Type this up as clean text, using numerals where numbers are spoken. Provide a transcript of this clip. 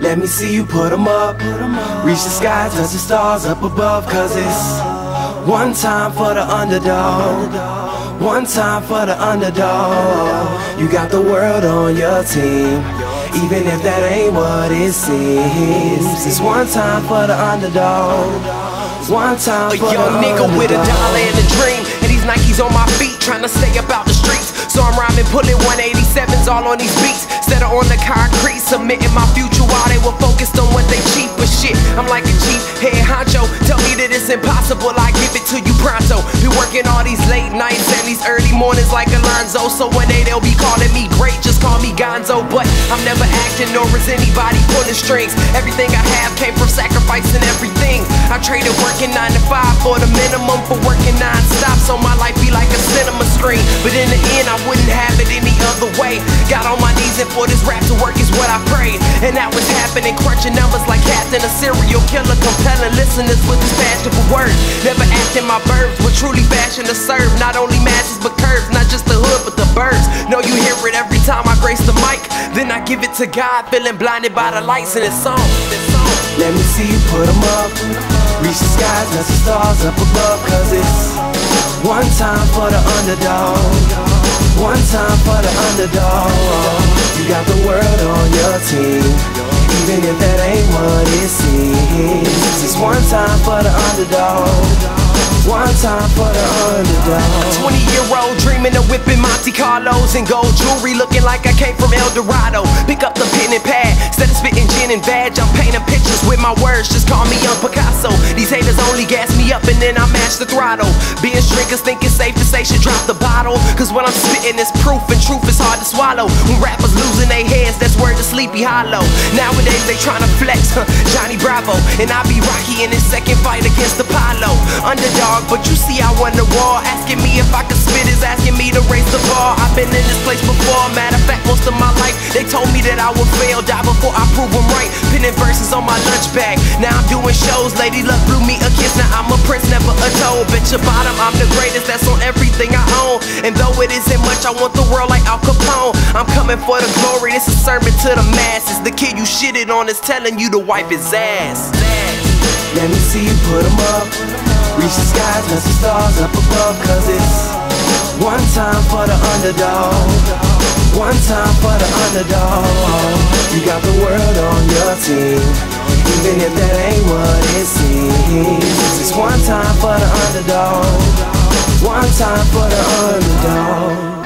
Let me see you put 'em up. Reach the sky, touch the stars up above. Cause it's one time for the underdog. One time for the underdog. You got the world on your team, even if that ain't what it seems. It's one time for the underdog. One time for the underdog. A young nigga with $1 and a dream, and these Nikes on my feet, trying to stay about the streets. So I'm rhyming, pulling 187s all on these beats, instead of on the concrete, submitting my future while they were focused on what they cheap. But shit, I'm like a chief head honcho. Tell me that it's impossible, I give it to you pronto. Be working all these late nights and these early mornings like Alonzo. So one day they'll be calling me great, just call me Gonzo. But I'm never acting, nor is anybody pulling strings. Everything I have came from sacrificing everything. I traded working 9 to 5 for the minimum for working non-stop, so my life be like a cinema screen. But in the end I wouldn't have it any other way. Got on my knees and for this rap to work is what I prayed. And that was happening, crunching numbers like Captain, a serial killer, compelling listeners with his fashionable words. Never acting my verbs, but truly fashion to serve not only masses but curves, not just the hood but the birds. Know you hear it every time I grace the mic, then I give it to God, feeling blinded by the lights in this song. Let me see you put 'em up. Reach the skies, touch the stars up above. Cause it's one time for the underdog. One time for the underdog. You got the world on your team, even if that ain't what it seems. It's one time for the underdog. One time for the underdog. 20-year-old dreaming of whipping Monte Carlos and gold jewelry, looking like I came from El Dorado. Pick up the pen and pad, instead of spitting gin and vag, I'm painting pictures with my words, just call me Young Picasso. These haters only gas me up and then I mash the throttle. Binge drinkers think it's safe to say should drop the bottle, cause when I'm spitting it's proof, and truth is hard to swallow. When rappers losing their heads, that's word to Sleepy Hollow. Nowadays they tryna flex, Johnny Bravo, and I be Rocky in his second fight against Apollo. Underdog, but you see I won the war. Asking me if I could spit is asking me to raise the bar. I've been in this place before, matter of fact most of my life they told me that I would fail, die before I prove them right. Pinning verses on my lunch bag, now I'm doing shows. Lady Luck blew me a kiss, now I'm a prince, never a toad. Bet your bottom I'm the greatest, that's on everything I own. And though it isn't much, I want the world like Al Capone. I'm coming for the glory, this is a sermon to the masses. The kid you shitted on is telling you to wipe his ass. Let me see you put 'em up. Reach the skies, touch the stars up above. Cause it's one time for the underdog. One time for the underdog. You got the world on your team, even if that ain't what it seems. It's one time for the underdog. One time for the underdog.